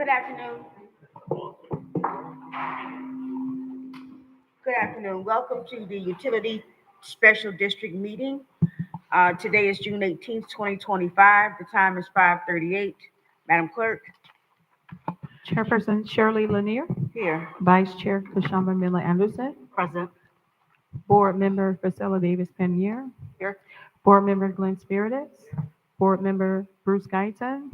Good afternoon. Good afternoon. Welcome to the Utility Special District meeting. Today is June 18th, 2025. The time is 5:38. Madam Clerk, Chairperson Shirley Lanier, here. Vice Chair Kashamba Miller Anderson, Present. Board Member Priscilla Davis Panier, Here. Board Member Glenn Spiritus, Board Member Bruce Guyton,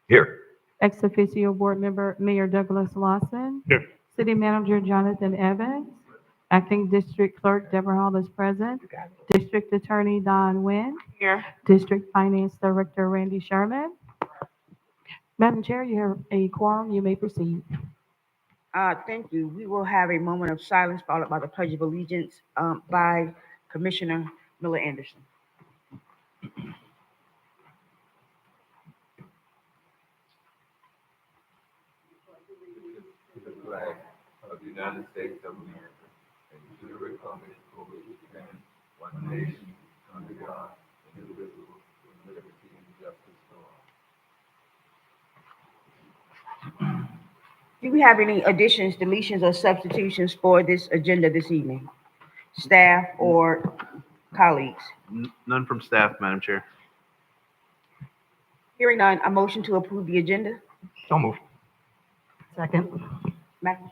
Here. Ex officio Board Member Mayor Douglas Lawson, Here. City Manager Jonathan Evans, Acting District Clerk Deborah Hall is present, District Attorney Don Nguyen, Here. District Finance Director Randy Sherman. Madam Chair, you have a quorum. You may proceed. Thank you. We will have a moment of silence followed by the Pledge of Allegiance by Commissioner Miller Anderson. The flag of the United States of America and to the republic for which it stands, one nation, under God, indivisible, with liberty and justice for all. Do we have any additions, deletions, or substitutions for this agenda this evening? Staff or colleagues? None from staff, Madam Chair. Hearing none, a motion to approve the agenda. So moved. Second. Madam.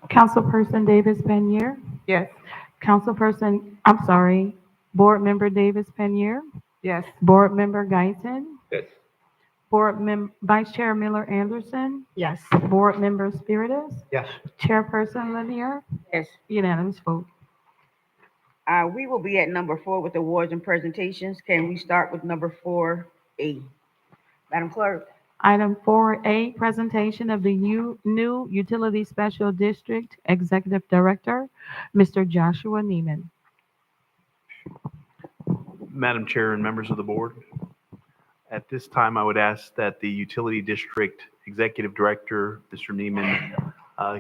Councilperson Davis Panier, Yes. Board Member Davis Panier, Yes. Board Member Guyton, Yes. Vice Chair Miller Anderson, Yes. Board Member Spiritus, Yes. Chairperson Lanier, Yes. unanimous vote. We will be at number 4 with awards and presentations. Can we start with number 4A? Madam Clerk? Item 4A, presentation of the new Utility Special District Executive Director, Mr. Joshua Neiman. Madam Chair and members of the board, at this time, I would ask that the Utility District Executive Director, Mr. Neiman,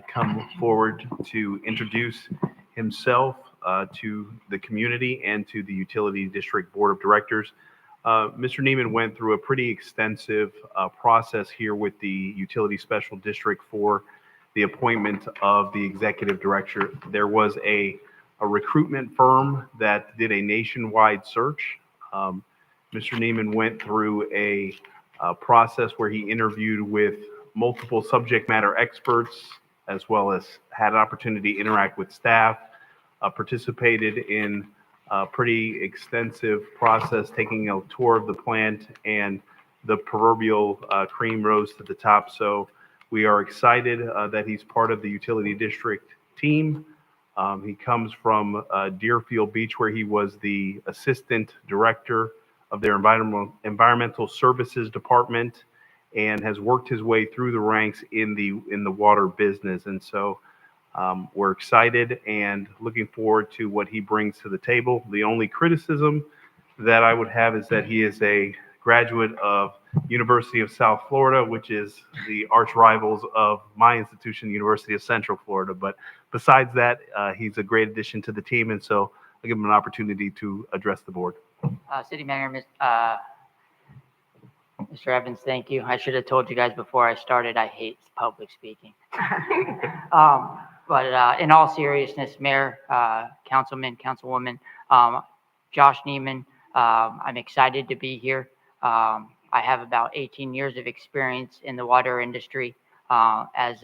come forward to introduce himself to the community and to the Utility District Board of Directors. Mr. Neiman went through a pretty extensive process here with the Utility Special District for the appointment of the Executive Director. There was a recruitment firm that did a nationwide search. Mr. Neiman went through a process where he interviewed with multiple subject matter experts, as well as had an opportunity to interact with staff, participated in a pretty extensive process, taking a tour of the plant, and the proverbial cream rose to the top. So we are excited that he's part of the Utility District team. He comes from Deerfield Beach, where he was the Assistant Director of their Environmental Services Department, and has worked his way through the ranks in the water business. And so we're excited and looking forward to what he brings to the table. The only criticism that I would have is that he is a graduate of University of South Florida, which is the arch rivals of my institution, University of Central Florida. But besides that, he's a great addition to the team, and so I'll give him an opportunity to address the board. City Manager, Mr. Evans, thank you. I should have told you guys before I started, I hate public speaking. But in all seriousness, Mayor, Councilman, Councilwoman, Josh Neiman, I'm excited to be here. I have about 18 years of experience in the water industry. As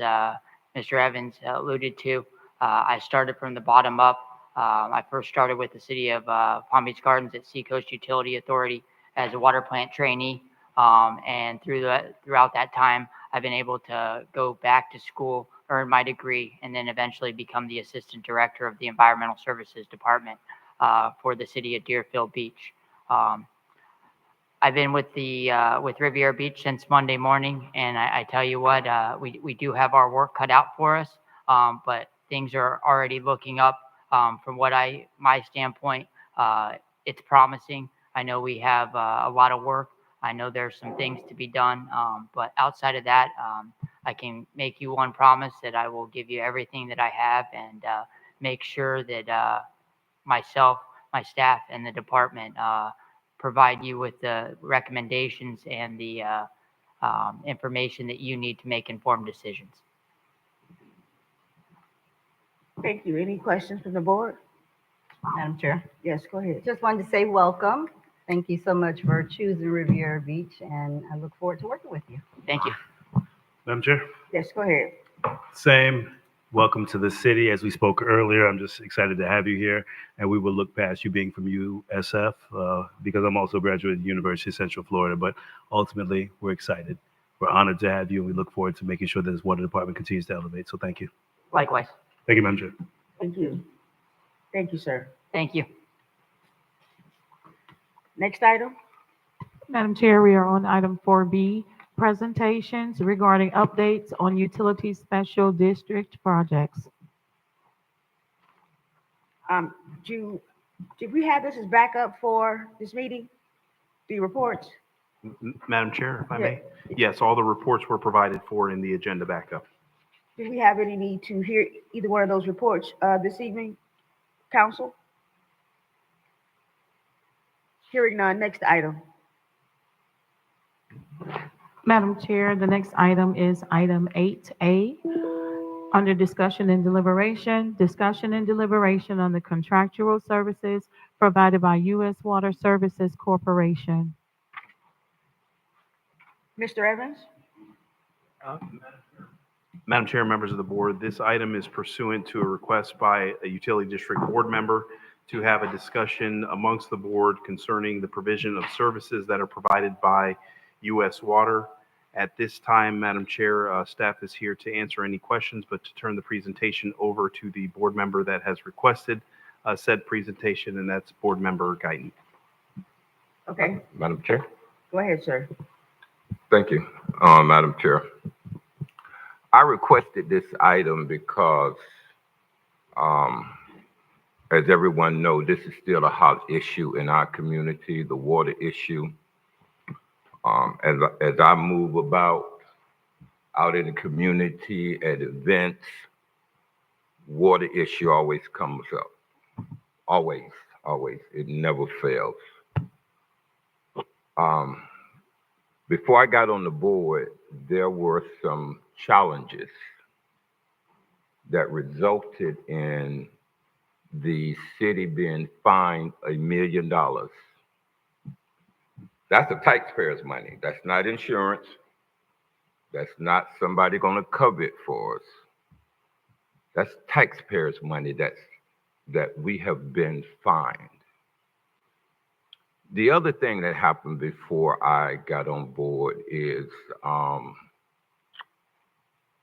Mr. Evans alluded to, I started from the bottom up. I first started with the city of Palm Beach Gardens at Seacoast Utility Authority as a water plant trainee. And throughout that time, I've been able to go back to school, earn my degree, and then eventually become the Assistant Director of the Environmental Services Department for the city of Deerfield Beach. I've been with Riviera Beach since Monday morning, and I tell you what, we do have our work cut out for us, but things are already looking up. From my standpoint, it's promising. I know we have a lot of work. I know there's some things to be done, but outside of that, I can make you one promise that I will give you everything that I have and make sure that myself, my staff, and the department provide you with the recommendations and the information that you need to make informed decisions. Thank you. Any questions from the board? Madam Chair, Yes, go ahead. just wanted to say welcome. Thank you so much for choosing Riviera Beach, and I look forward to working with you. Thank you. Madam Chair, Yes, go ahead. same. Welcome to the city. As we spoke earlier, I'm just excited to have you here, and we will look past you being from USF because I'm also a graduate of the University of Central Florida. But ultimately, we're excited. We're honored to have you, and we look forward to making sure that this water department continues to elevate. So thank you. Likewise. Thank you, Madam Chair. Thank you. Thank you, sir. Thank you. Next item? Madam Chair, we are on item 4B, presentations regarding updates on utility special district projects. Did we have this as backup for this meeting? The reports? Madam Chair, if I may? Yes, all the reports were provided for in the agenda backup. Do we have any need to hear either one of those reports this evening, council? Hearing none, next item. Madam Chair, the next item is item 8A. Under discussion and deliberation on the contractual services provided by U.S. Water Services Corporation. Mr. Evans? Madam Chair, members of the board, this item is pursuant to a request by a utility district board member to have a discussion amongst the board concerning the provision of services that are provided by U.S. Water. At this time, Madam Chair, staff is here to answer any questions, but to turn the presentation over to the board member that has requested said presentation, and that's Board Member Guyton. Okay, Madam Chair? go ahead, sir. Thank you, Madam Chair. I requested this item because, as everyone knows, this is still a hot issue in our community, the water issue. As I move about out in the community at events, water issue always comes up. Always, always. It never fails. Before I got on the board, there were some challenges that resulted in the city being fined $1 million. That's the taxpayers' money. That's not insurance. That's not somebody going to cover it for us. That's taxpayers' money that we have been fined. The other thing that happened before I got on board is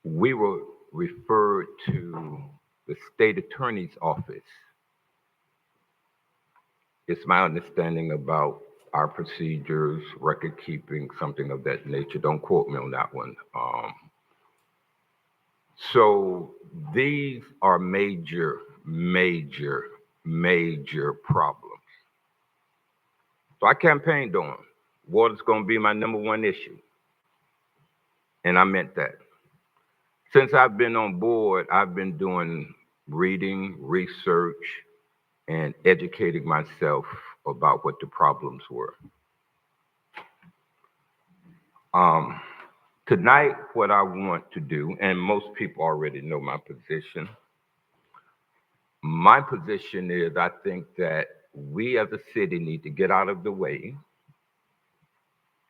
we were referred to the state attorney's office. It's my understanding about our procedures, record keeping, something of that nature. Don't quote me on that one. So these are major, major, major problems. So I campaigned on water's going to be my #1 issue. And I meant that. Since I've been on board, I've been doing reading, research, and educating myself about what the problems were. Tonight, what I want to do, and most people already know my position. My position is I think that we as a city need to get out of the way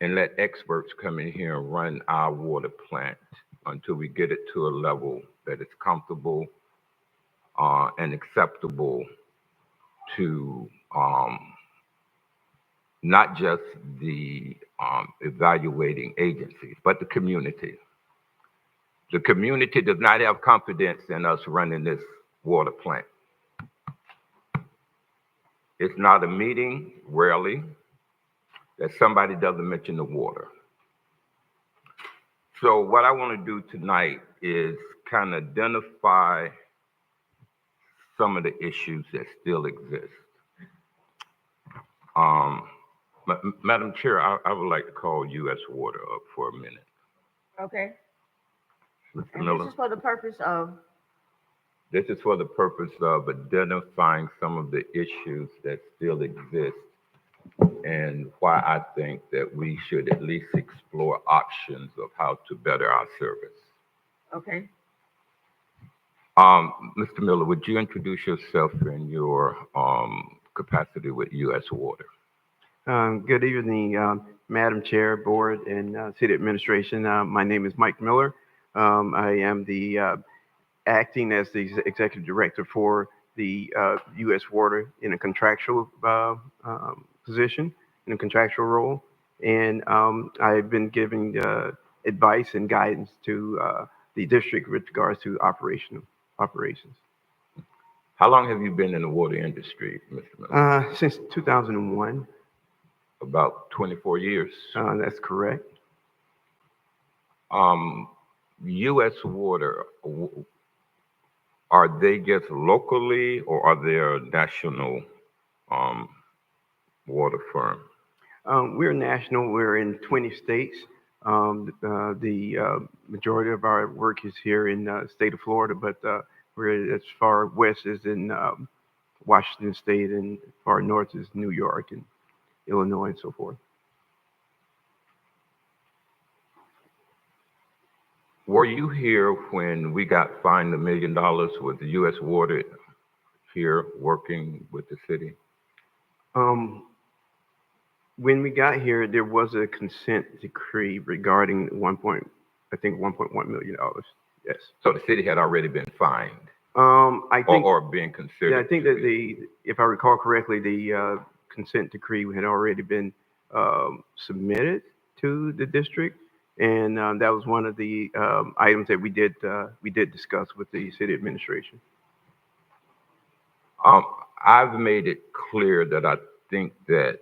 and let experts come in here and run our water plant until we get it to a level that is comfortable and acceptable to not just the evaluating agencies, but the community. The community does not have confidence in us running this water plant. It's not a meeting, rarely, that somebody doesn't mention the water. So what I want to do tonight is kind of identify some of the issues that still exist. Madam Chair, I would like to call U.S. Water up for a minute. Okay, Mr. and Miller, this is for the purpose of, this is for the purpose of identifying some of the issues that still exist and why I think that we should at least explore options of how to better our service. Okay. Mr. Miller, would you introduce yourself in your capacity with U.S. Water? Good evening, Madam Chair, Board, and City Administration. My name is Mike Miller. I am the acting as the Executive Director for the U.S. Water in a contractual position, in a contractual role. And I've been giving advice and guidance to the district with regards to operations. How long have you been in the water industry, Mr. Miller? Since 2001, About 24 years. that's correct. U.S. Water, are they just locally or are they a national water firm? We're national. We're in 20 states. The majority of our work is here in the state of Florida, but we're as far west as in Washington State, and far north is New York and Illinois and so forth. Were you here when we got fined $1 million with the U.S. Water here working with the city? When we got here, there was a consent decree regarding $1.1 million. Yes. So the city had already been fined I think, or being considered. yeah, I think to that be. if I recall correctly, the consent decree had already been submitted to the district, and that was one of the items that we did discuss with the city administration. I've made it clear that I think that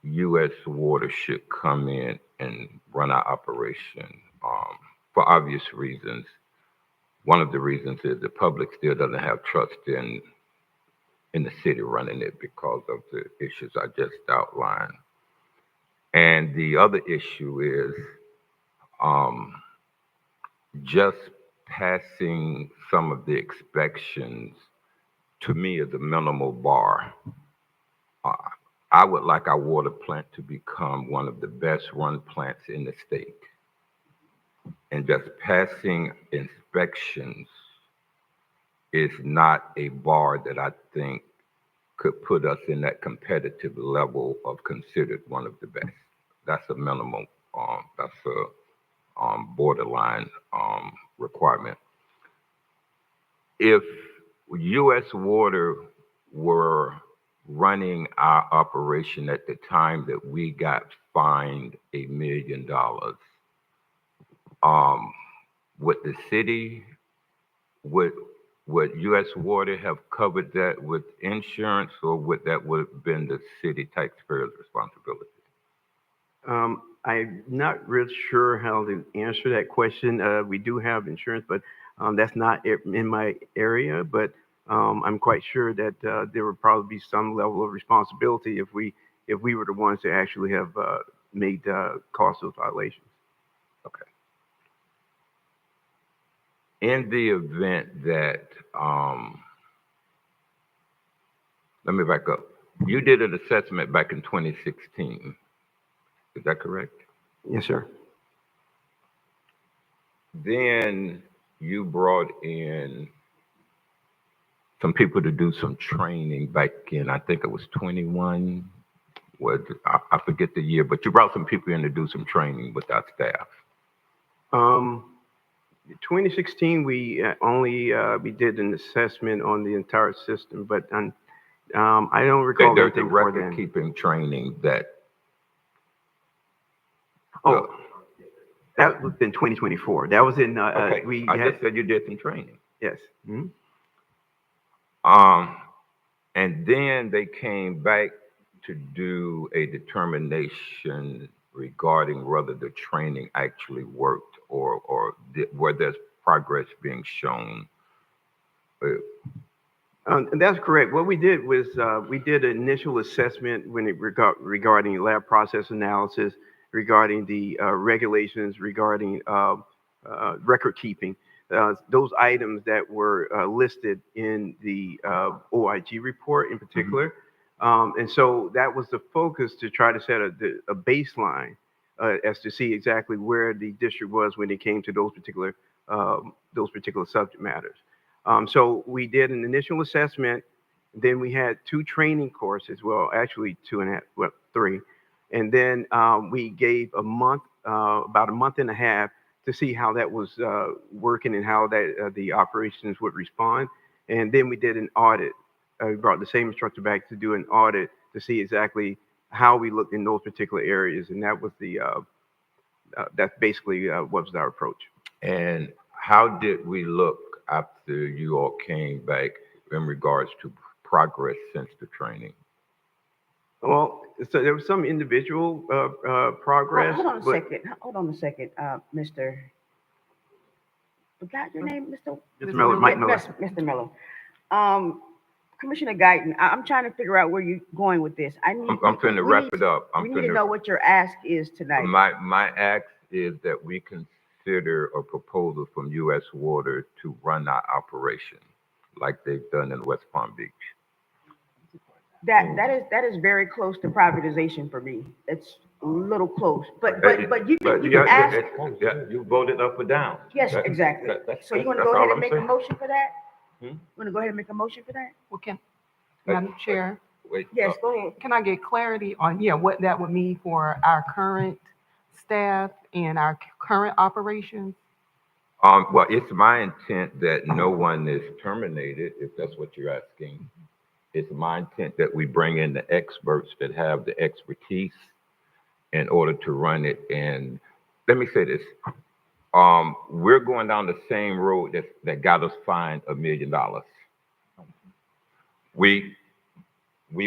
U.S. Water should come in and run our operation for obvious reasons. One of the reasons is the public still doesn't have trust in the city running it because of the issues I just outlined. And the other issue is just passing some of the inspections, to me, is a minimal bar. I would like our water plant to become one of the best run plants in the state. And just passing inspections is not a bar that I think could put us in that competitive level of considered one of the best. That's a minimum, that's a borderline requirement. If U.S. Water were running our operation at the time that we got fined $1 million, would the city, would U.S. Water have covered that with insurance, or would that would have been the city taxpayer's responsibility? I'm not real sure how to answer that question. We do have insurance, but that's not in my area. But I'm quite sure that there would probably be some level of responsibility if we were the ones to actually have made cause those violations. Okay. In the event that, let me back up. You did an assessment back in 2016. Is that correct? Yes, sir. Then you brought in some people to do some training back in, I think it was 21. I forget the year, but you brought some people in to do some training with our staff. 2016, we did an assessment on the entire system, but I don't recall There's the anything before then. record-keeping training that. Oh, that was in 2024. That was in, Okay, we I had, just said you did some training. yes. Mhm. And then they came back to do a determination regarding whether the training actually worked or where there's progress being shown. And that's correct. What we did was we did an initial assessment when it regarding lab process analysis, regarding the regulations, regarding record keeping. Those items that were listed in the OIG report in particular, And so that was the focus, to try to set a baseline as to see exactly where the district was when it came to those particular subject matters. So we did an initial assessment. Then we had 2 training courses. Well, actually 2.5, well, 3. And then we gave a month, about a month and a half, to see how that was working and how that the operations would respond. And then we did an audit. We brought the same instructor back to do an audit to see exactly how we looked in those particular areas. And that was that's basically what was our approach. And how did we look after you all came back in regards to progress since the training? Well, so there was some individual progress. Hold on a but- second. Hold on a second, Mr. Forgot your name, Mr. Mr. Miller, Mike Miller. Yes, Mr. Miller. Commissioner Guyton, I'm trying to figure out where you're going with this. I'm finna wrap it up. We need to know what your ask is tonight. My ask is that we consider a proposal from U.S. Water to run our operation like they've done in West Palm Beach. That is very close to privatization for me. It's a little close, but you can yeah, ask. you voted up or down. Yes, exactly. So you want to that's go ahead all and I'm make a saying. motion for that? Hmm? Want to go ahead and make a motion for that? Well, Madam Chair, Wait, Yes, go ahead. can I get clarity on, what that would mean for our current staff and our current operations? Well, it's my intent that no one is terminated, if that's what you're asking. It's my intent that we bring in the experts that have the expertise in order to run it. And let me say this. We're going down the same road that got us fined $1 million. We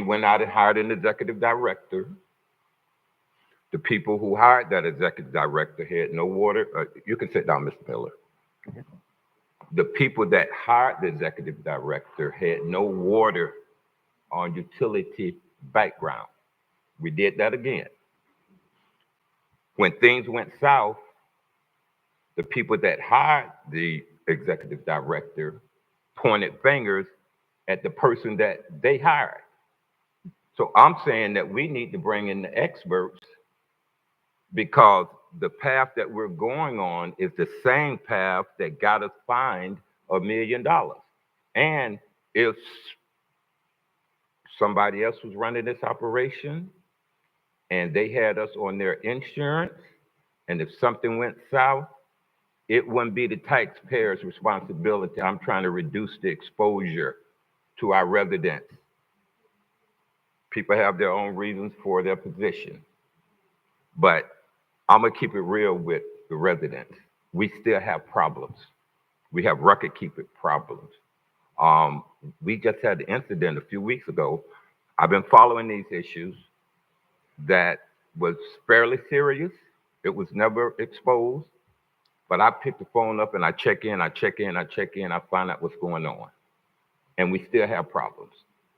went out and hired an executive director. The people who hired that executive director had no water. You can sit down, Mr. Miller. The people that hired the executive director had no water on utility background. We did that again. When things went south, the people that hired the executive director pointed fingers at the person that they hired. So I'm saying that we need to bring in the experts, because the path that we're going on is the same path that got us fined $1 million. And if somebody else was running this operation and they had us on their insurance, and if something went south, it wouldn't be the taxpayer's responsibility. I'm trying to reduce the exposure to our residents. People have their own reasons for their position, but I'm gonna keep it real with the residents. We still have problems. We have record-keeping problems. We just had the incident a few weeks ago. I've been following these issues that was fairly serious. It was never exposed, but I pick the phone up and I check in, I find out what's going on. And we still have problems.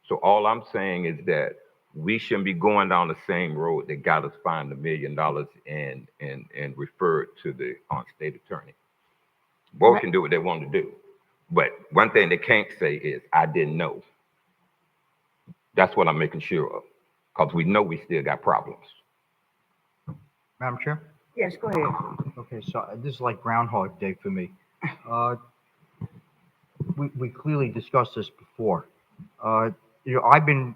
So all I'm saying is that we shouldn't be going down the same road that got us fined $1 million and referred to the state attorney. Both can do what they want to do. But one thing they can't say is, I didn't know. That's what I'm making sure of, because we know we still got problems. Madam Chair? Yes, go ahead. Okay, so this is like Groundhog Day for me. We clearly discussed this before. I've been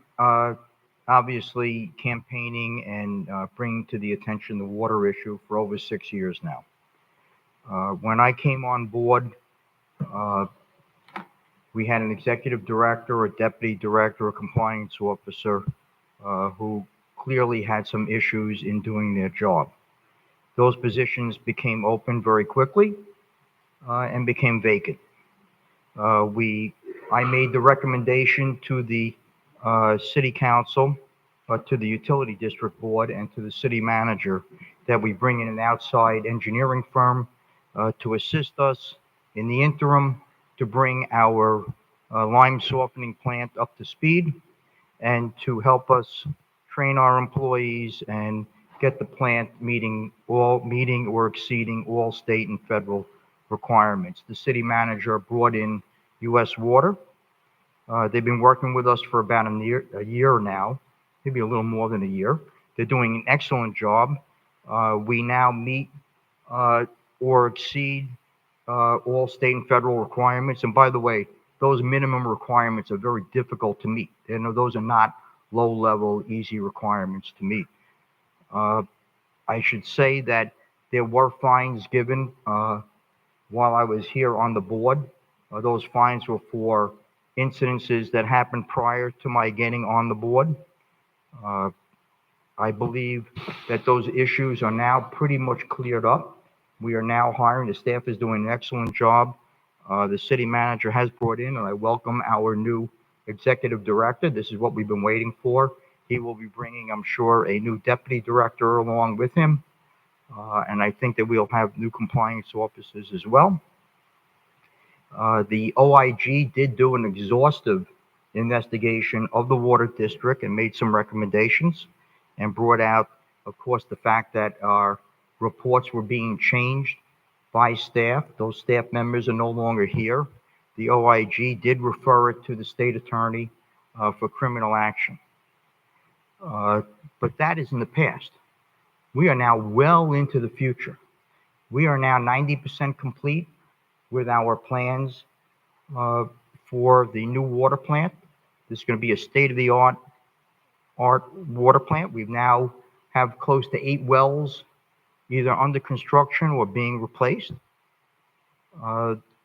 obviously campaigning and bringing to the attention the water issue for over 6 years now. When I came on board, we had an executive director, a deputy director, a compliance officer who clearly had some issues in doing their job. Those positions became open very quickly and became vacant. I made the recommendation to the city council, to the utility district board, and to the city manager that we bring in an outside engineering firm to assist us in the interim to bring our lime softening plant up to speed and to help us train our employees and get the plant meeting or exceeding all state and federal requirements. The city manager brought in U.S. Water They've been working with us for about a year now, maybe a little more than a year. They're doing an excellent job. We now meet or exceed all state and federal requirements. And by the way, those minimum requirements are very difficult to meet. Those are not low-level, easy requirements to meet. I should say that there were fines given while I was here on the board. Those fines were for incidences that happened prior to my getting on the board. I believe that those issues are now pretty much cleared up. We are now hiring. The staff is doing an excellent job. The city manager has brought in, and I welcome our new executive director. This is what we've been waiting for. He will be bringing, I'm sure, a new deputy director along with him. And I think that we'll have new compliance officers as well. The OIG did do an exhaustive investigation of the water district and made some recommendations and brought out, of course, the fact that our reports were being changed by staff. Those staff members are no longer here. The OIG did refer it to the state attorney for criminal action. But that is in the past. We are now well into the future. We are now 90% complete with our plans for the new water plant. This is going to be a state-of-the-art water plant. We now have close to 8 wells either under construction or being replaced.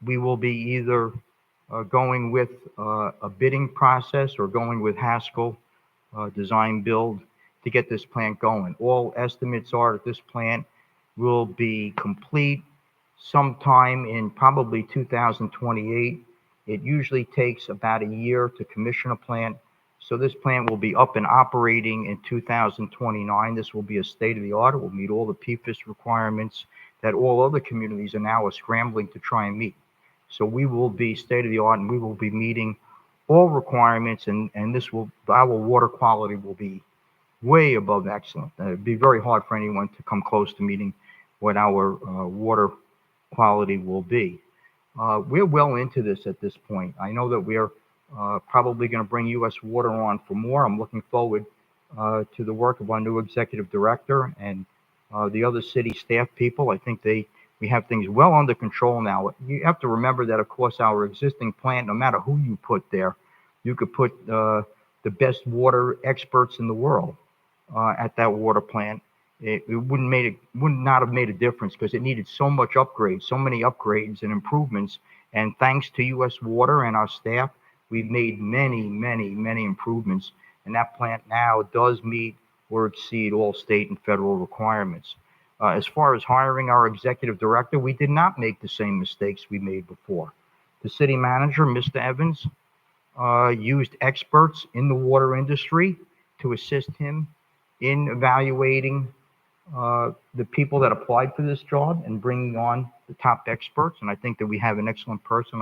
We will be either going with a bidding process or going with Haskell design build to get this plant going. All estimates are that this plant will be complete sometime in probably 2028. It usually takes about a year to commission a plant. So this plant will be up and operating in 2029. This will be a state-of-the-art. It will meet all the PFAS requirements that all other communities are now scrambling to try and meet. So we will be state-of-the-art, and we will be meeting all requirements, and our water quality will be way above excellent. It'd be very hard for anyone to come close to meeting what our water quality will be. We're well into this at this point. I know that we're probably going to bring U.S. Water on for more. I'm looking forward to the work of our new executive director and the other city staff people. I think we have things well under control now. You have to remember that, of course, our existing plant, no matter who you put there, you could put the best water experts in the world at that water plant. It would not have made a difference because it needed so much upgrades, so many upgrades and improvements. And thanks to U.S. Water and our staff, we've made many, many, many improvements. And that plant now does meet or exceed all state and federal requirements. As far as hiring our executive director, we did not make the same mistakes we made before. The city manager, Mr. Evans, used experts in the water industry to assist him in evaluating the people that applied for this job and bringing on the top experts. And I think that we have an excellent person.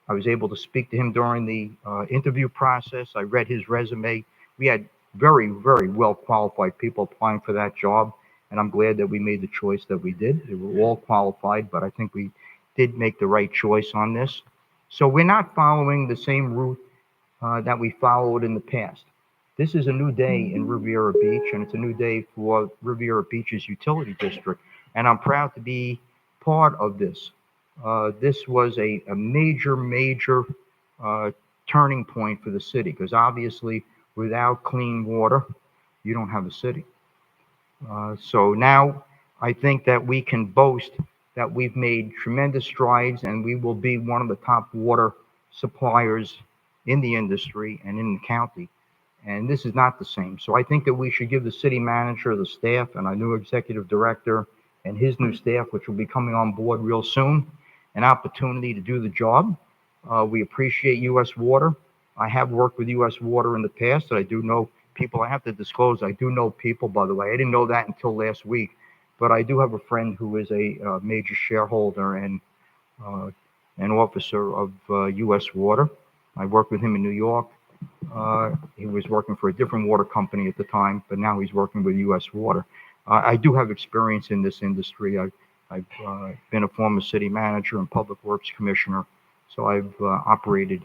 I was able to speak to him during the interview process. I read his resume. We had very, very well qualified people applying for that job. And I'm glad that we made the choice that we did. They were all qualified, but I think we did make the right choice on this. So we're not following the same route that we followed in the past. This is a new day in Riviera Beach, and it's a new day for Riviera Beach's utility district. And I'm proud to be part of this. This was a major, major turning point for the city, because obviously without clean water, you don't have a city. So now I think that we can boast that we've made tremendous strides, and we will be one of the top water suppliers in the industry and in the county. And this is not the same. So I think that we should give the city manager, the staff, and our new executive director and his new staff, which will be coming on board real soon, an opportunity to do the job. We appreciate U.S. Water. I have worked with U.S. Water in the past, and I do know people. I have to disclose, I do know people, by the way. I didn't know that until last week. But I do have a friend who is a major shareholder and an officer of U.S. Water. I worked with him in New York. He was working for a different water company at the time, but now he's working with U.S. Water. I do have experience in this industry. I've been a former city manager and public works commissioner, so I've operated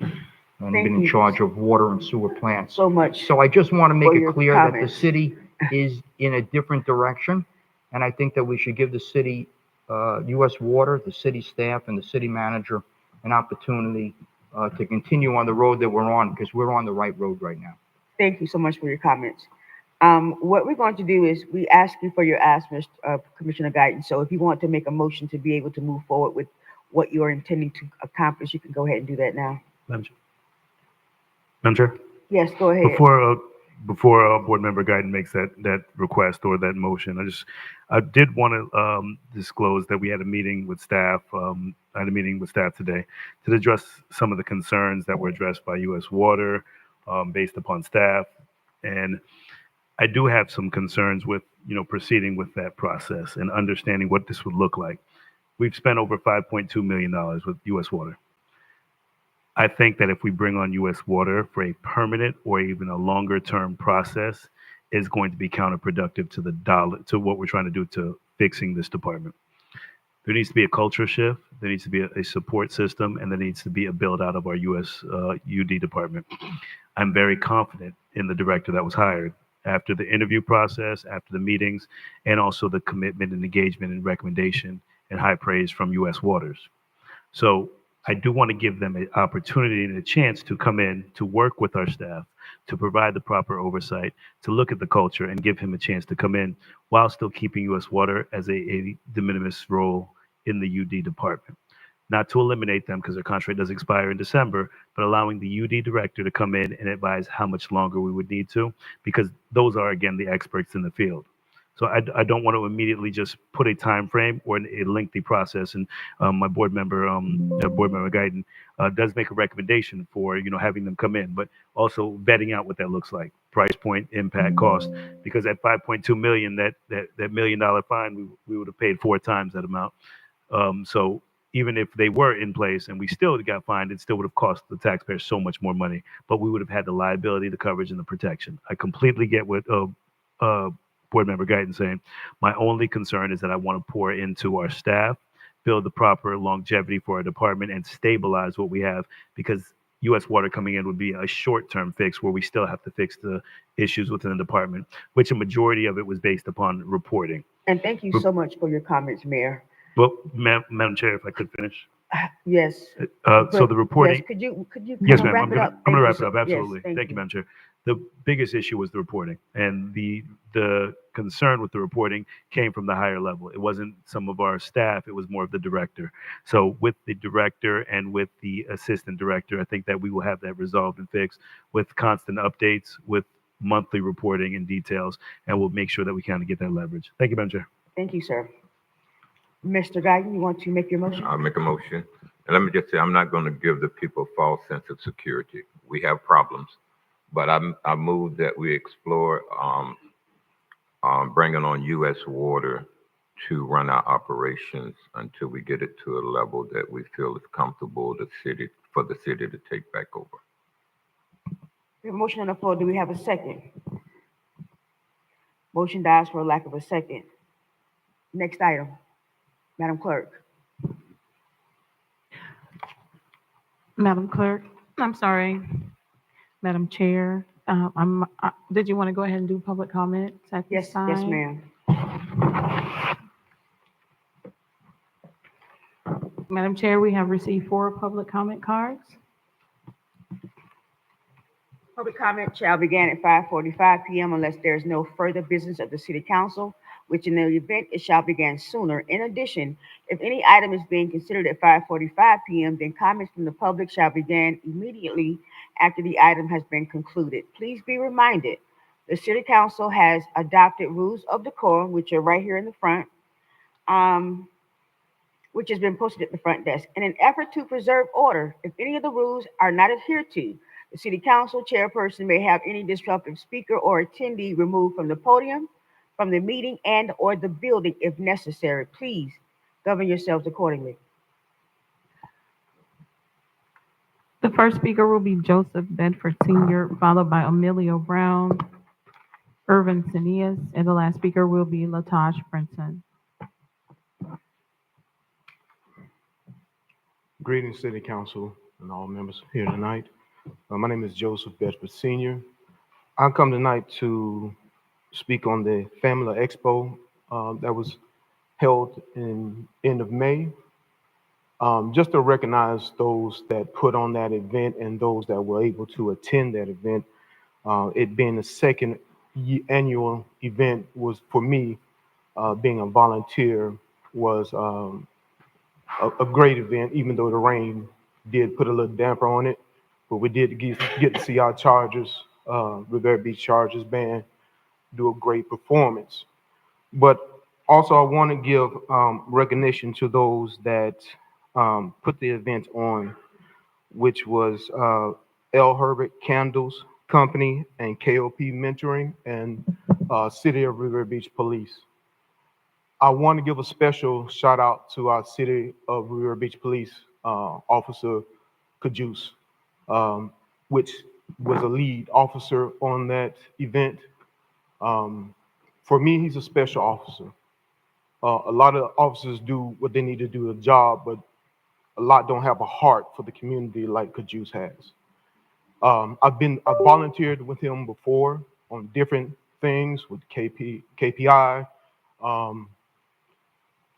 and Thank been in you charge of water and sewer plants. so much So I just want to make for it your clear that the comments. city is in a different direction, and I think that we should give the city, U.S. Water, the city staff, and the city manager an opportunity to continue on the road that we're on, because we're on the right road right now. Thank you so much for your comments. What we're going to do is we ask you for your ask, Mr. Commissioner Guyton. So if you want to make a motion to be able to move forward with what you're intending to accomplish, you can go ahead and do that now. Madam Chair. Madam Chair? Yes, go ahead. Before Board Member Guyton makes that request or that motion, I did want to disclose that we had a meeting with staff. I had a meeting with staff today to address some of the concerns that were addressed by U.S. Water based upon staff, and I do have some concerns with proceeding with that process and understanding what this would look like. We've spent over $5.2 million with U.S. Water. I think that if we bring on U.S. Water for a permanent or even a longer term process, is going to be counterproductive to what we're trying to do to fixing this department. There needs to be a culture shift. There needs to be a support system, and there needs to be a build out of our U.S. UD department. I'm very confident in the director that was hired after the interview process, after the meetings, and also the commitment and engagement and recommendation and high praise from U.S. Waters. So I do want to give them an opportunity and a chance to come in, to work with our staff, to provide the proper oversight, to look at the culture and give him a chance to come in while still keeping U.S. Water as a de minimis role in the UD department. Not to eliminate them because their contract does expire in December, but allowing the UD director to come in and advise how much longer we would need to, because those are, again, the experts in the field. So I don't want to immediately just put a time frame or a lengthy process. And my board member Guyton does make a recommendation for having them come in, but also vetting out what that looks like, price point, impact, cost. Because at 5.2 million, that $1 million fine, we would have paid 4 times that amount. So even if they were in place and we still got fined, it still would have cost the taxpayers so much more money. But we would have had the liability, the coverage, and the protection. I completely get what Board Member Guyton saying. My only concern is that I want to pour into our staff, build the proper longevity for our department, and stabilize what we have, because U.S. Water coming in would be a short-term fix where we still have to fix the issues within the department, which a majority of it was based upon reporting. And thank you so much for your comments, Mayor. Well, Madam Chair, if I could finish. Yes. So the reporting. Yes, could you Yes, kind of ma'am. wrap it up? I'm going to wrap Thank it you up. so- Absolutely. Yes, Thank you, Madam Chair. The biggest issue was the reporting, and the concern with the reporting came from the higher level. It wasn't some of our staff. It was more of the director. So with the director and with the assistant director, I think that we will have that resolved and fixed with constant updates, with monthly reporting and details, and we'll make sure that we kind of get that leverage. Thank you, Madam Chair. Thank you, sir. Mr. Guyton, you want to make your motion? I'll make a motion. And let me just say, I'm not going to give the people a false sense of security. We have problems, but I move that we explore bringing on U.S. Water to run our operations until we get it to a level that we feel is comfortable for the city to take back over. We have a motion on the floor. Do we have a second? Motion dies for lack of a second. Next item, Madam Clerk. Madam Clerk, I'm sorry, Madam Chair, did you want to go ahead and do public comments at this Yes, time? yes, ma'am. Madam Chair, we have received 4 public comment cards. Public comment shall begin at 5:45 p.m. unless there is no further business of the City Council, which in the event it shall begin sooner. In addition, if any item is being considered at 5:45 p.m., then comments from the public shall begin immediately after the item has been concluded. Please be reminded, the City Council has adopted rules of decorum, which are right here in the front, which has been posted at the front desk. In an effort to preserve order, if any of the rules are not adhered to, the City Council chairperson may have any disruptive speaker or attendee removed from the podium, from the meeting, and or the building if necessary. Please govern yourselves accordingly. The first speaker will be Joseph Bedford Sr., followed by Emilio Brown, Irvin Senias, and the last speaker will be Lataj Princeton. Greetings, City Council and all members here tonight. My name is Joseph Bedford Sr. I come tonight to speak on the Family Expo that was held in end of May. Just to recognize those that put on that event and those that were able to attend that event. It being the second annual event was for me, being a volunteer was a great event, even though the rain did put a little damper on it. But we did get to see our Chargers, Rivera Beach Chargers band do a great performance. But also, I want to give recognition to those that put the event on, which was L. Herbert Candles Company and KOP Mentoring and City of Rivera Beach Police. I want to give a special shout out to our City of Rivera Beach Police Officer Kajus, which was a lead officer on that event. For me, he's a special officer. A lot of officers do what they need to do a job, but a lot don't have a heart for the community like Kajus has. I volunteered with him before on different things with KPI,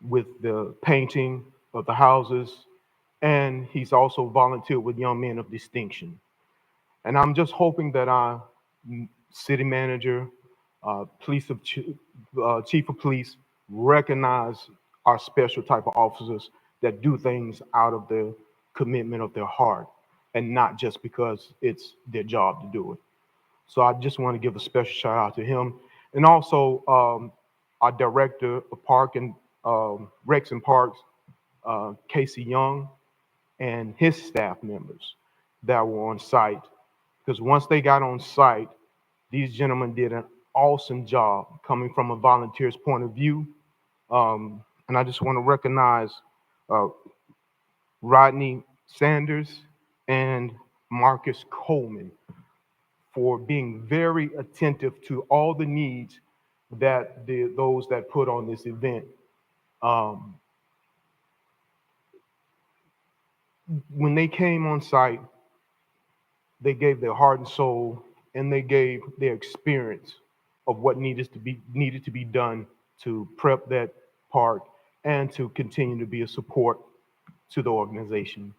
with the painting of the houses, and he's also volunteered with Young Men of Distinction. And I'm just hoping that our city manager, chief of police recognize our special type of officers that do things out of the commitment of their heart and not just because it's their job to do it. So I just want to give a special shout out to him. And also our director of park and Rex and Parks, Casey Young, and his staff members that were on site. Because once they got on site, these gentlemen did an awesome job coming from a volunteer's point of view. And I just want to recognize Rodney Sanders and Marcus Coleman for being very attentive to all the needs that those that put on this event. When they came on site, they gave their heart and soul, and they gave their experience of what needed to be done to prep that park and to continue to be a support to the organization.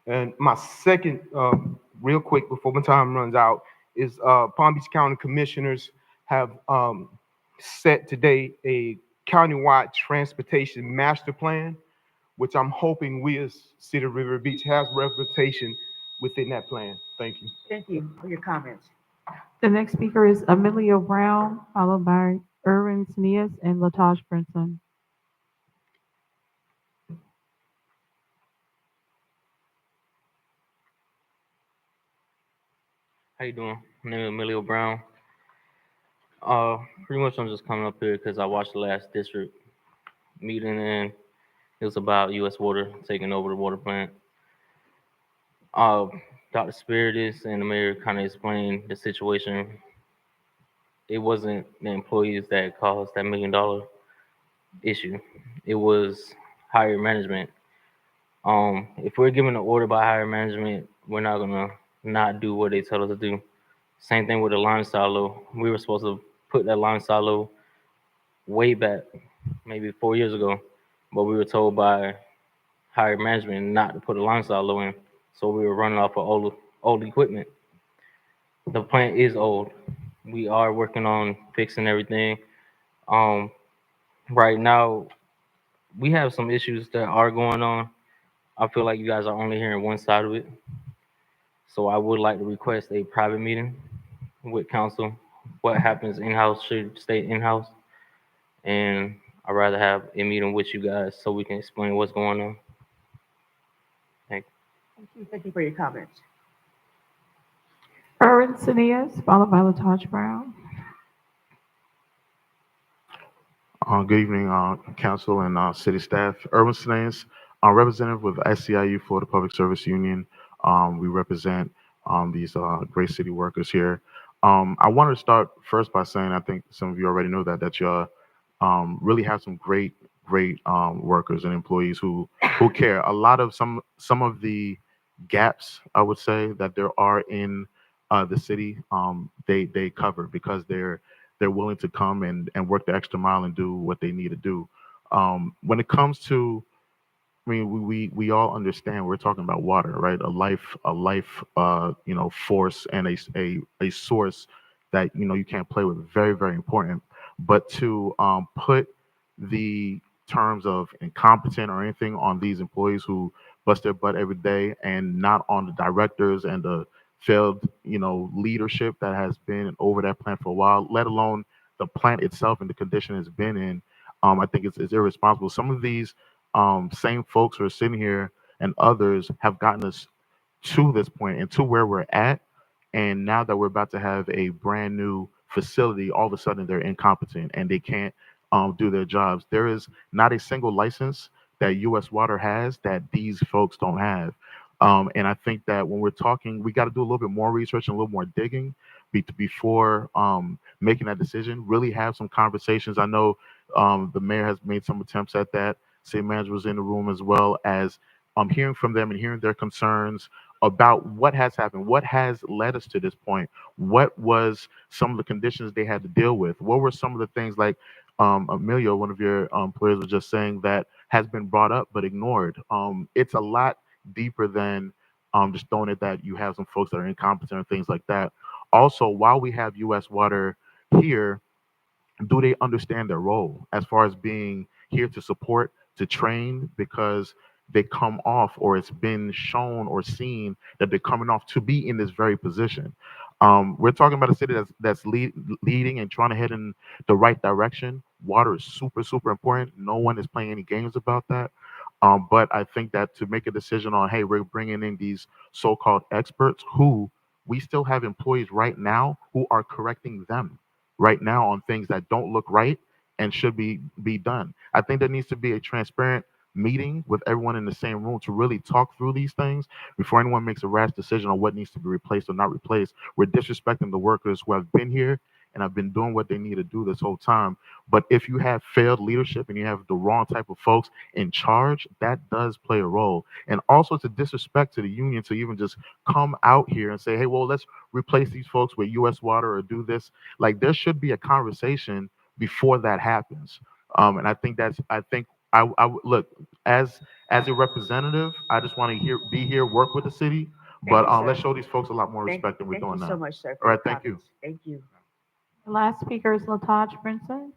And my second, real quick before my time runs out, is Palm Beach County Commissioners have set today a countywide transportation master plan, which I'm hoping we as City of River Beach has representation within that plan. Thank you. Thank you for your comments. The next speaker is Emilio Brown, followed by Irwin Sneas and Lataj Brinson. How you doing? My name is Emilio Brown. Pretty much I'm just coming up here because I watched the last district meeting and it was about U.S. Water taking over the water plant. Dr. Spiritus and the mayor kind of explained the situation. It wasn't the employees that caused that $1 million issue. It was higher management. If we're given an order by higher management, we're not gonna not do what they tell us to do. Same thing with the lime silo. We were supposed to put that lime silo way back, maybe 4 years ago, but we were told by higher management not to put a lime silo in, so we were running off of old equipment. The plant is old. We are working on fixing everything. Right now, we have some issues that are going on. I feel like you guys are only hearing one side of it. So I would like to request a private meeting with council. What happens in-house should stay in-house. And I'd rather have a meeting with you guys so we can explain what's going on. Thank you. Thank you for your comments. Irwin Sneas, followed by Lataj Brown. Good evening, council and city staff. Irwin Sneas, representative with SEIU Florida Public Service Union. We represent these great city workers here. I wanted to start first by saying, I think some of you already know that you really have some great workers and employees who care. A lot of some of the gaps, I would say, that there are in the city, they cover because they're willing to come and work the extra mile and do what they need to do. When it comes to, I mean, we all understand we're talking about water, right? A life, force and a source that you can't play with. Very, very important. But to put the terms of incompetent or anything on these employees who bust their butt every day, and not on the directors and the failed, leadership that has been over that plant for a while, let alone the plant itself and the condition it's been in. I think it's irresponsible. Some of these same folks who are sitting here and others have gotten us to this point and to where we're at. And now that we're about to have a brand new facility, all of a sudden they're incompetent and they can't do their jobs. There is not a single license that U.S. Water has that these folks don't have. And I think that when we're talking, we got to do a little bit more research and a little more digging before making that decision. Really have some conversations. I know the mayor has made some attempts at that. City manager was in the room, as well as hearing from them and hearing their concerns about what has happened, what has led us to this point, what was some of the conditions they had to deal with, what were some of the things like Emilio, one of your employers, was just saying that has been brought up but ignored. It's a lot deeper than just throwing it that you have some folks that are incompetent and things like that. Also, while we have U.S. Water here, do they understand their role as far as being here to support, to train? Because they come off, or it's been shown or seen that they're coming off to be in this very position. We're talking about a city that's leading and trying to head in the right direction. Water is super, super important. No one is playing any games about that. But I think that to make a decision on, hey, we're bringing in these so-called experts who we still have employees right now who are correcting them right now on things that don't look right and should be done. I think there needs to be a transparent meeting with everyone in the same room to really talk through these things before anyone makes a rash decision on what needs to be replaced or not replaced. We're disrespecting the workers who have been here and have been doing what they need to do this whole time. But if you have failed leadership and you have the wrong type of folks in charge, that does play a role. And also to disrespect to the union to even just come out here and say, hey, well, let's replace these folks with U.S. Water or do this. Like, there should be a conversation before that happens. And I think look, as a representative, I just want to be here, work with the city, but you, let's sir. show these folks a lot more Thank, respect than we're thank doing you now. so much, sir. All For right, your thank you. comments. Thank you. The last speaker is Lataj Brinson.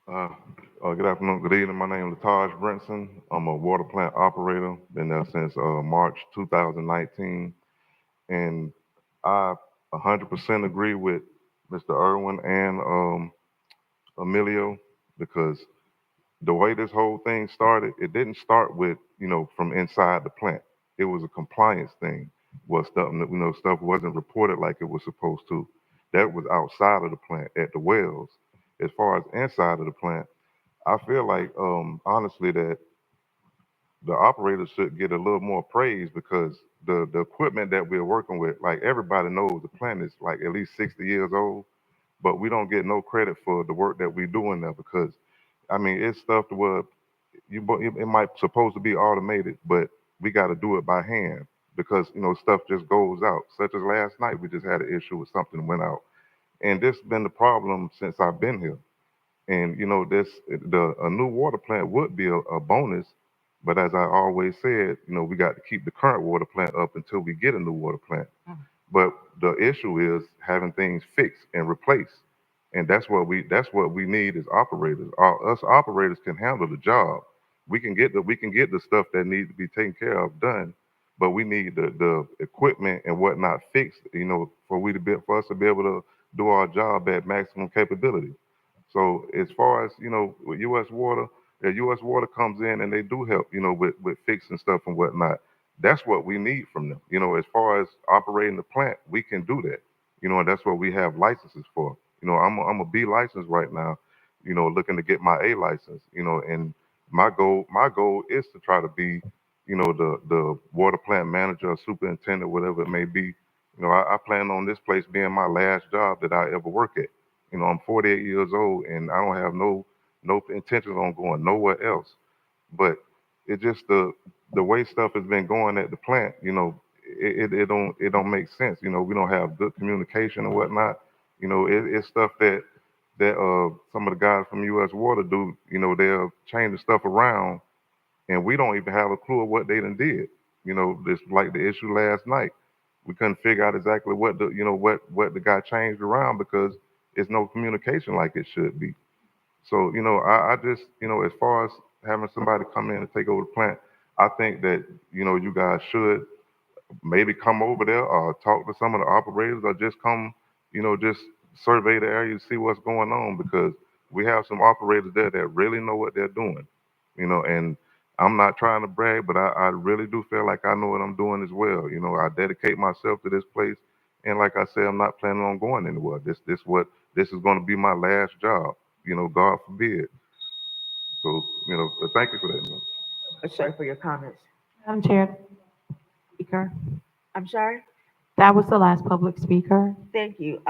Good afternoon, good evening. My name is Lataj Brinson. I'm a water plant operator. Been there since March 2019. And I 100% agree with Mr. Irwin and Emilio, because the way this whole thing started, it didn't start with, from inside the plant. It was a compliance thing. Stuff wasn't reported like it was supposed to. That was outside of the plant at the wells. As far as inside of the plant, I feel like, honestly, that the operators should get a little more praise, because the equipment that we're working with, like, everybody knows the plant is like at least 60 years old, but we don't get no credit for the work that we do in there, because, I mean, it's stuff to where it might supposed to be automated, but we got to do it by hand, because, stuff just goes out. Such as last night, we just had an issue with something went out. And this been the problem since I've been here. And a new water plant would be a bonus, but as I always said, we got to keep the current water plant up until we get a new water plant. But the issue is having things fixed and replaced, and that's what we need as operators. Us operators can handle the job. We can get the stuff that needs to be taken care of done, but we need the equipment and whatnot fixed. For us to be able to do our job at maximum capability. So as far as, with U.S. Water, U.S. Water comes in and they do help, with fixing stuff and whatnot. That's what we need from them. As far as operating the plant, we can do that. And that's what we have licenses for. I'm a B license right now, looking to get my A license, and my goal is to try to be, the water plant manager or superintendent, whatever it may be. I plan on this place being my last job that I ever work at. I'm 48 years old and I don't have no intentions on going nowhere else. But it's just the way stuff has been going at the plant. You know, it don't make sense. You know, we don't have good communication and whatnot. You know, it's stuff that some of the guys from U.S. Water do. You know, they'll change the stuff around, and we don't even have a clue of what they done did. You know, this like the issue last night. We couldn't figure out exactly what what the guy changed around because it's no communication like it should be. So, you know, I just, you know, as far as having somebody come in and take over the plant, I think that, you know, you guys should maybe come over there or talk to some of the operators or just come, you know, just survey the area to see what's going on because we have some operators there that really know what they're doing, you know, and I'm not trying to brag, but I really do feel like I know what I'm doing as well. You know, I dedicate myself to this place. And like I said, I'm not planning on going anywhere. This is going to be my last job, you know, God forbid. So, you know, but thank you for that. Man. Sorry for your comments. Madam Chair, speaker. I'm sorry? That was the last public speaker. Thank you.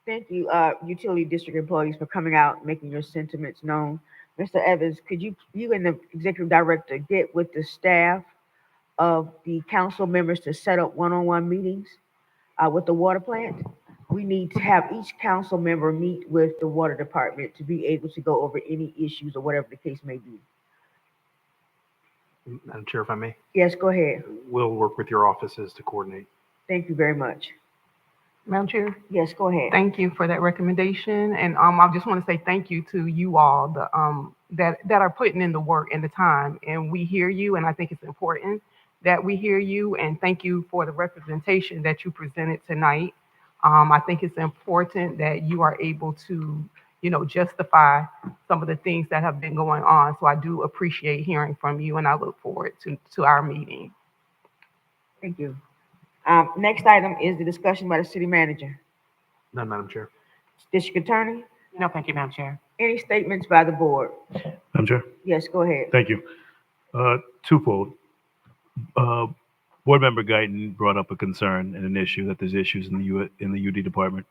Thank you, utility district employees for coming out, making your sentiments known. Mr. Evans, could you and the executive director get with the staff of the council members to set up one-on-one meetings with the water plant? We need to have each council member meet with the water department to be able to go over any issues or whatever the case may be. Madam Chair, if I may, Yes, go ahead. we'll work with your offices to coordinate. Thank you very much. Madam Chair, Yes, go ahead. thank you for that recommendation. And I just want to say thank you to you all that are putting in the work and the time. And we hear you, and I think it's important that we hear you. And thank you for the representation that you presented tonight. I think it's important that you are able to, you know, justify some of the things that have been going on. So I do appreciate hearing from you, and I look forward to our meeting. Thank you. Next item is the discussion by the city manager. None, Madam Chair. District attorney, No, thank you, Madam Chair. any statements by the board? Madam Chair, Yes, go ahead. thank you. Twofold. Board Member Guyton brought up a concern and an issue that there's issues in the UD department.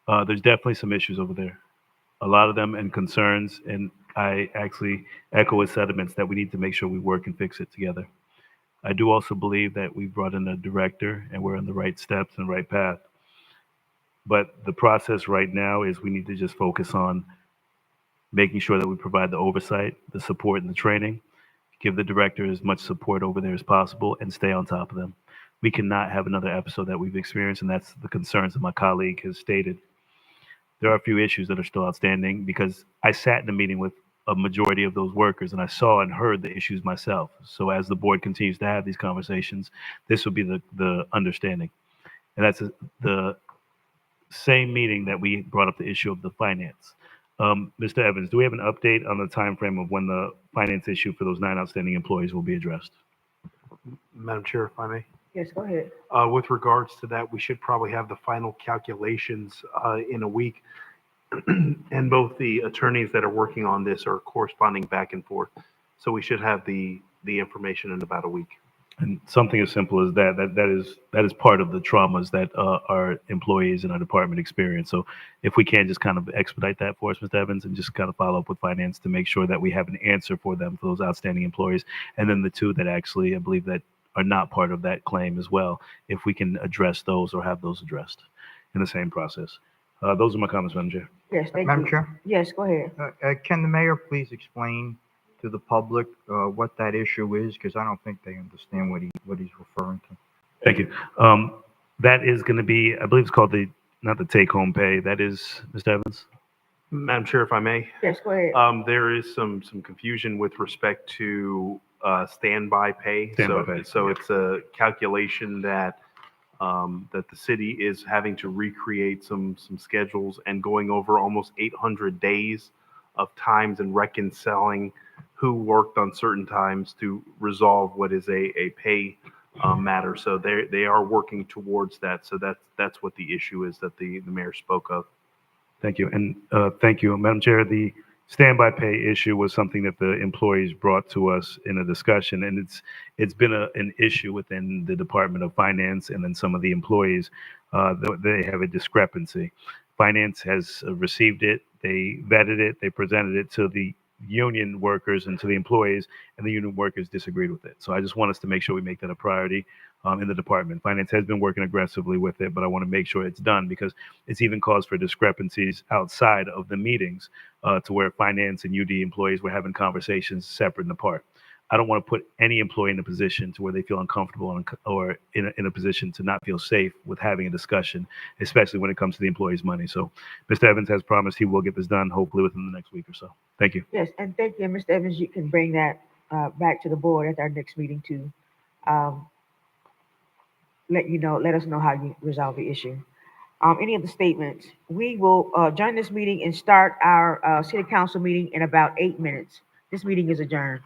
There's definitely some issues over there. A lot of them and concerns, and I actually echo his sentiments that we need to make sure we work and fix it together. I do also believe that we brought in a director and we're on the right steps and right path. But the process right now is we need to just focus on making sure that we provide the oversight, the support, and the training, give the director as much support over there as possible, and stay on top of them. We cannot have another episode that we've experienced, and that's the concerns that my colleague has stated. There are a few issues that are still outstanding because I sat in a meeting with a majority of those workers and I saw and heard the issues myself. So as the board continues to have these conversations, this will be the understanding. And that's the same meeting that we brought up the issue of the finance. Mr. Evans, do we have an update on the time frame of when the finance issue for those 9 outstanding employees will be addressed? Madam Chair, if I may. Yes, go ahead. With regards to that, we should probably have the final calculations in a week. And both the attorneys that are working on this are corresponding back and forth. So we should have the information in about a week. And something as simple as that is part of the traumas that our employees in our department experience. So if we can just kind of expedite that for us, Mr. Evans, and just kind of follow up with finance to make sure that we have an answer for them, for those outstanding employees. And then the 2 that actually, I believe that are not part of that claim as well, if we can address those or have those addressed in the same process. Those are my comments, Madam Chair. Yes, thank Madam you. Chair, Yes, go ahead. can the mayor please explain to the public what that issue is? Because I don't think they understand what he's referring to. Thank you. That is going to be, I believe it's called not the take-home pay. That is, Mr. Evans? Madam Chair, if I may. Yes, go ahead. There is some confusion with respect to standby pay. Standby pay. So it's a calculation that that the city is having to recreate some schedules and going over almost 800 days of times and reconciling who worked on certain times to resolve what is a pay matter. So they are working towards that. So that's what the issue is that the mayor spoke of. Thank you. And thank you, Madam Chair. The standby pay issue was something that the employees brought to us in a discussion, and it's been an issue within the Department of Finance and then some of the employees. They have a discrepancy. Finance has received it, they vetted it, they presented it to the union workers and to the employees, and the union workers disagreed with it. So I just want us to make sure we make that a priority in the department. Finance has been working aggressively with it, but I want to make sure it's done because it's even caused for discrepancies outside of the meetings to where finance and UD employees were having conversations separate and apart. I don't want to put any employee in a position to where they feel uncomfortable or in a position to not feel safe with having a discussion, especially when it comes to the employee's money. So Mr. Evans has promised he will get this done hopefully within the next week or so. Thank you. Yes, and thank you, Mr. Evans. You can bring that back to the board at our next meeting to let us know how you resolve the issue. Any of the statements? We will adjourn this meeting and start our city council meeting in about 8 minutes. This meeting is adjourned.